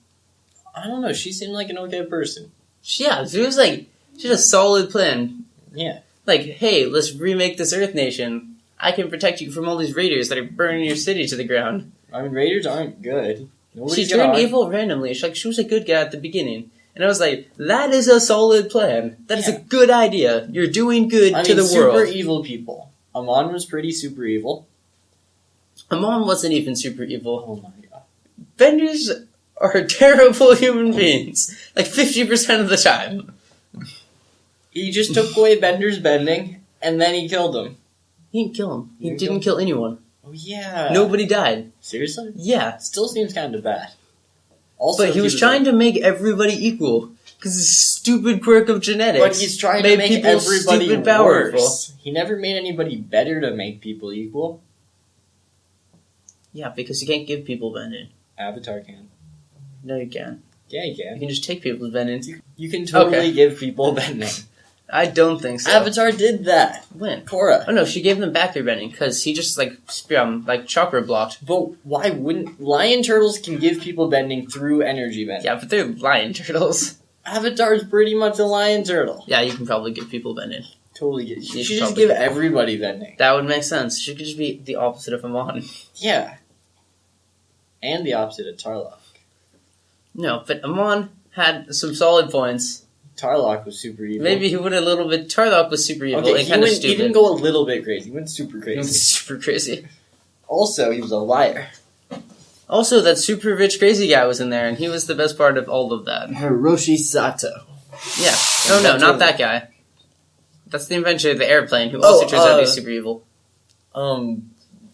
I don't know, she seemed like an okay person. Yeah, she had a solid plan. Yeah. Like, hey, let's remake this Earth Nation. I can protect you from all these raiders that are burning your city to the ground. I mean, raiders aren't good. She turned evil randomly. She was a good guy at the beginning. And I was like, that is a solid plan. That is a good idea. You're doing good to the super world. evil people. Amon was pretty super evil. Amon wasn't even super evil. Oh my god. Benders are terrible human beings. Like 50% of the time. He just took away Bender's bending, and then he killed him. He didn't kill him. He didn't kill anyone. Oh yeah. Nobody died. Seriously? Yeah. Still seems kind of bad. Also, But he was trying to make everybody equal. Because his stupid quirk of genetics. But he's trying to make everybody stupid worse. He never made anybody better to make people equal. Yeah, because you can't give people bending. Avatar can. No, you can't. Yeah, you You can. can just take people's bending. You can totally Okay. give people bending. I don't think so. Avatar did that. When? Korra. Oh no, she gave them back their bending because he just like chakra blocked. But why wouldn't... Lion turtles can give people bending through energy bending. Yeah, but they're lion turtles. Avatar's pretty much a lion turtle. Yeah, you can probably give people bending. Totally get. You You should just probably give can. everybody bending. That would make sense. She could just be the opposite of Amon. Yeah. And the opposite of Tarlok. No, but Amon had some solid points. Tarlok was super evil. Maybe he went a little bit. Tarlok was super evil Okay, and kind of stupid. he didn't go a little bit crazy. He went super He crazy. was super crazy. Also, he was a liar. Also, that super rich crazy guy was in there, and he was the best part of all of that. Hiroshi Sato. Yeah. Oh no, not that guy. That's the inventor of the airplane, who also turns out to be super evil.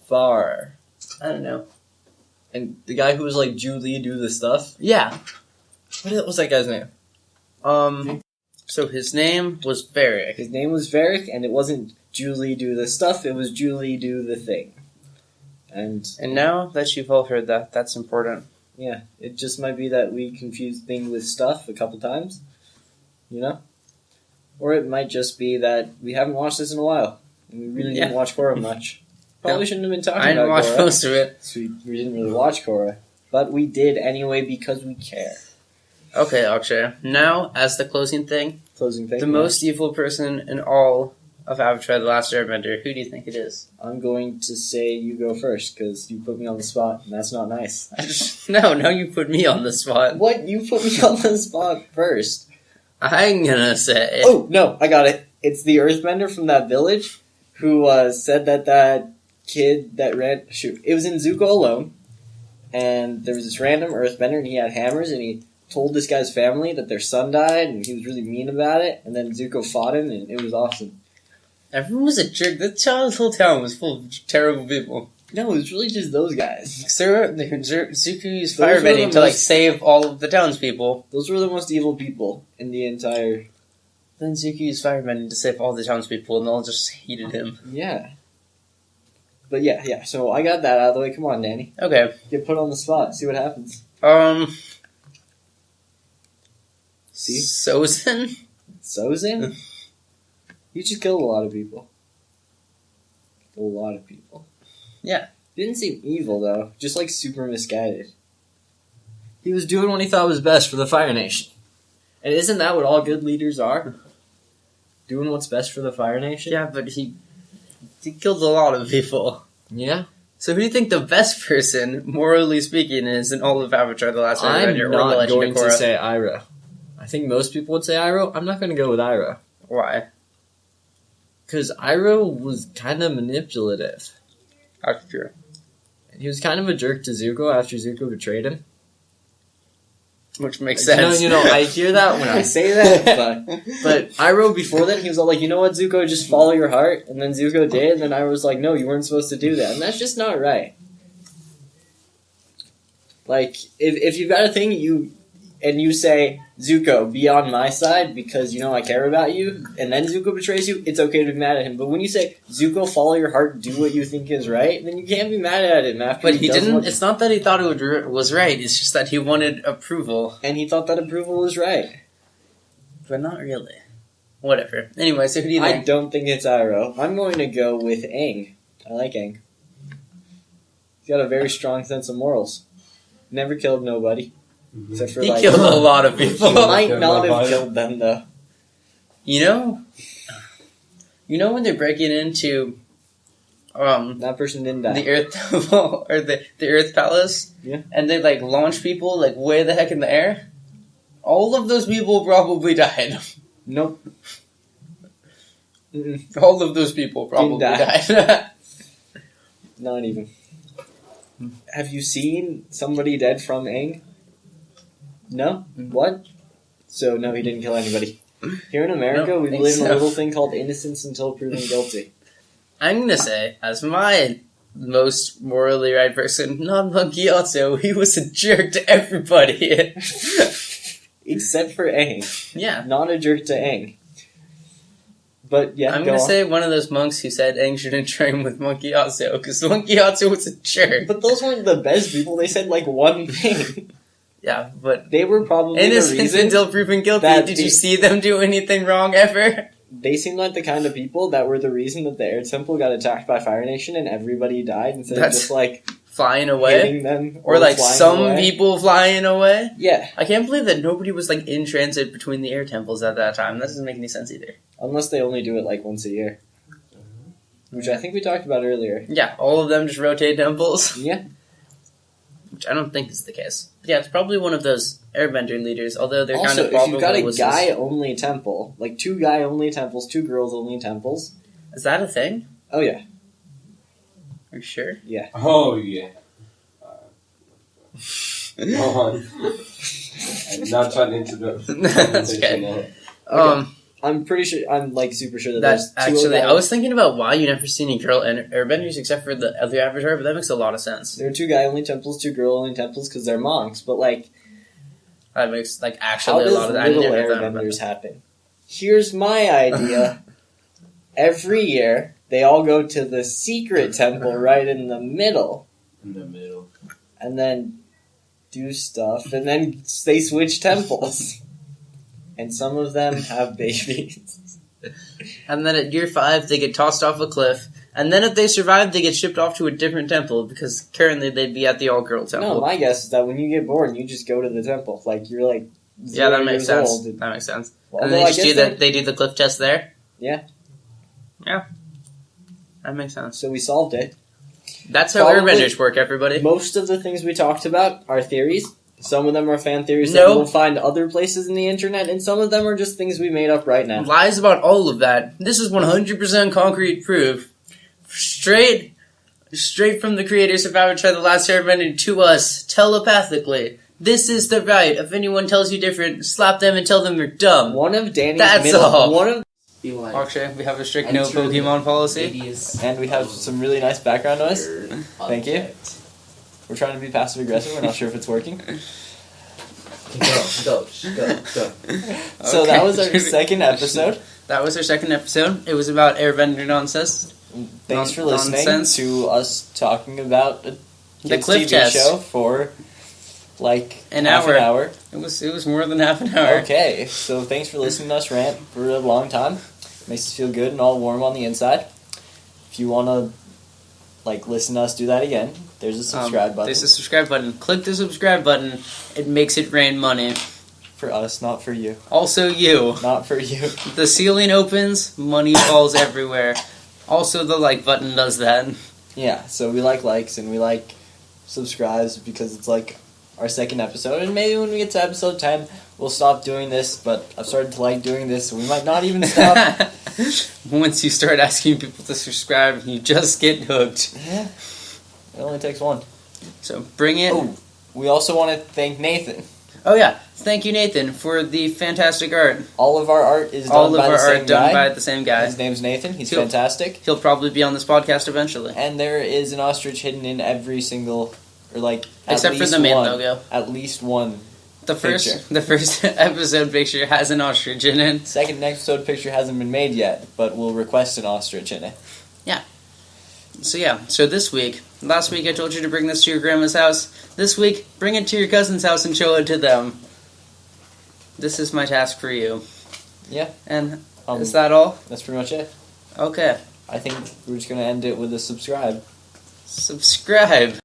Var. I don't know. And the guy who was like, Julie, do the stuff. Yeah. What was that guy's name? So his name was Varric. His name was Varric, and it wasn't Julie, do the stuff. It was Julie, do the thing. And now that you've all heard that, that's important. yeah, it just might be that we confused thing with stuff a couple times. You know? Or it might just be that we haven't watched this in a while. And we really didn't watch Korra much. Probably No. shouldn't have been talking I didn't about watch Korra. most of it. So we didn't really watch Korra. But we did anyway because we care. Okay, Akshay. Now, as the closing thing, Closing thing. the most evil person in all of Avatar the Last Airbender, who do you think it is? I'm going to say you go first because you put me on the spot, and that's not nice. No, you put me on the spot. What? You put me on the spot first. I'm gonna say... Oh, no, I got it. It's the Earthbender from that village who said that kid that ran... Shoot, it was in Zuko alone, and there was this random Earthbender, and he had hammers, and he told this guy's family that their son died, and he was really mean about it, and then Zuko fought him, and it was awesome. Everyone was a jerk. The whole town was full of terrible people. No, it was really just those guys. Zuko used Those were the firebending to like most- save all of the townspeople. Those were the most evil people in the entire... Then Zuko used firebending to save all the townspeople, and they all just hated him. Yeah. But yeah, so I got that out of the way. Come on, Danny. Okay. Get put on the spot. See what happens. See? Sozin? Sozin? He just killed a lot of people. A lot of people. Yeah. Didn't seem evil, though. Just, like, super misguided. He was doing what he thought was best for the Fire Nation. And isn't that what all good leaders are? Doing what's best for the Fire Nation? Yeah, but he killed a lot of people. Yeah? So who do you think the best person, morally speaking, is in all of Avatar the Last Airbender I'm or The not Legend going of to Korra? say Iroh. I think most people would say Iroh. I'm not going to go with Iroh. Why? Because Iroh was kind of manipulative. That's true. He was kind of a jerk to Zuko after Zuko betrayed him. Which makes sense. You know, I hear that when I say that, but Iroh before then, he was all like, you know what, Zuko, just follow your heart. And then Zuko did, and then Iroh was like, no, you weren't supposed to do that. And that's just not right. Like, if you've got a thing, you say, Zuko, be on my side because, you know, I care about you, and then Zuko betrays you, it's okay to be mad at him. But when you say, Zuko, follow your heart, do what you think is right, then you can't be mad at him after But he does didn't. what- It's not that he thought it was right. It's just that he wanted approval. and he thought that approval was right. But not really. Whatever. Anyway, so who do you I think? don't think it's Iroh. I'm going to go with Aang. I like Aang. He's got a very strong sense of morals. Never killed nobody. Except for, He like, killed a lot of he people. might not have killed them, though. You know when they're breaking into That person didn't die. the Earth Temple or the Earth Palace, Yeah. and they like launch people like way the heck in the air. All of those people probably died. Nope. All of those people probably died. Not even. Have you seen somebody dead from Aang? No? What? So, no, he didn't kill anybody. Here in America, we believe in a little thing called innocence until proven guilty. I'm gonna say, as my most morally right person, not Monkey also, he was a jerk to everybody. Except for Aang. Yeah. Not a jerk to Aang. But, yeah, I'm gonna say one of those monks who said Aang shouldn't train with Monkey Otso, because Monkey Otso was a jerk. But those weren't the best people. They said, like, one thing. Yeah, but They were probably innocent the reason until proven guilty. Did you see them do anything wrong ever? They seemed like the kind of people that were the reason that the Air Temple got attacked by Fire Nation and everybody died instead of just, like, flying away? hitting them. Or like some away. people flying away? Yeah. I can't believe that nobody was, like, in transit between the air temples at that time. That doesn't make any sense either. Unless they only do it, like, once a year. Which I think we talked about earlier. Yeah, all of them just rotate temples. Yeah. Which I don't think is the case. Yeah, it's probably one of those airbender leaders, although they're kind Also, of if you've got a guy-only temple, like 2 guy-only temples, 2 girls-only temples. Is that a thing? Oh, yeah. Are you sure? Yeah. Oh, yeah. Go on. I'm not trying to interrupt. That's okay. I'm pretty sure, I'm like super sure that That's there's 2 actually, of them. I was thinking about why you never see any girl airbenders except for the other Avatar, but that makes a lot of sense. There are 2 guy-only temples, 2 girl-only temples, because they're monks, but like, That makes, like, how actually a does lot of that. little airbenders happen? Here's my idea. Every year, they all go to the secret temple right in the middle. In the middle. And then do stuff, and then they switch temples. And some of them have babies. And then at year 5, they get tossed off a cliff. And then if they survive, they get shipped off to a different temple, because currently they'd be at the all-girl temple. No, my guess is that when you get born, you just go to the temple. Like, you're like 0 Yeah, that makes years sense. old. That makes sense. Well, And then although they I just guess they do the cliff test there? Yeah. Yeah. That makes sense. So we solved it. That's how Probably- airbenders work, everybody. Most of the things we talked about are theories. Some of them are fan theories No. that we'll find other places in the internet, and some of them are just things we made up right now. Lies about all of that. This is 100% concrete proof. Straight from the creators of Avatar the Last Airbender to us, telepathically. This is the right. If anyone tells you different, slap them and tell them they're dumb. One of Danny's That's middle, all. one of, Akshay, we have a strict no Enter the Pokemon policy. Ladies. and we have some really nice background noise. Thank you. Object. We're trying to be passive aggressive. We're not sure if it's working. Go. So that was our second episode. That was our second episode. It was about Airbender nonsense. Thanks for listening Nonsense. to us talking about a The kids' cliff TV test. show for like An half hour. an hour. It was more than half an hour. Okay, so thanks for listening to us rant for a long time. Makes us feel good and all warm on the inside. If you want to like listen to us do that again, there's a subscribe button. There's a subscribe button. Click the subscribe button. It makes it rain money. For us, not for you. Also you. Not for you. The ceiling opens, money falls everywhere. Also the like button does that. Yeah, so we like likes and we like subscribes because it's like our second episode. And maybe when we get to episode 10, we'll stop doing this, but I've started to like doing this, so we might not even stop. Once you start asking people to subscribe, you just get hooked. Yeah, it only takes one. So bring it. Oh, we also want to thank Nathan. Oh yeah, thank you Nathan for the fantastic art. All of our art is All done of by our the same art done guy. by the same guy. His name's Nathan. He's He'll- fantastic. He'll probably be on this podcast eventually. And there is an ostrich hidden in every single, or like, at Except for least the main one, logo. At least one. The first Picture. episode picture has an ostrich in it. Second episode picture hasn't been made yet, but we'll request an ostrich in it. So yeah, so this week, last week I told you to bring this to your grandma's house. This week, bring it to your cousin's house and show it to them. This is my task for you. Yeah. And Um, is that all? That's pretty much it. Okay. I think we're just going to end it with a subscribe. Subscribe.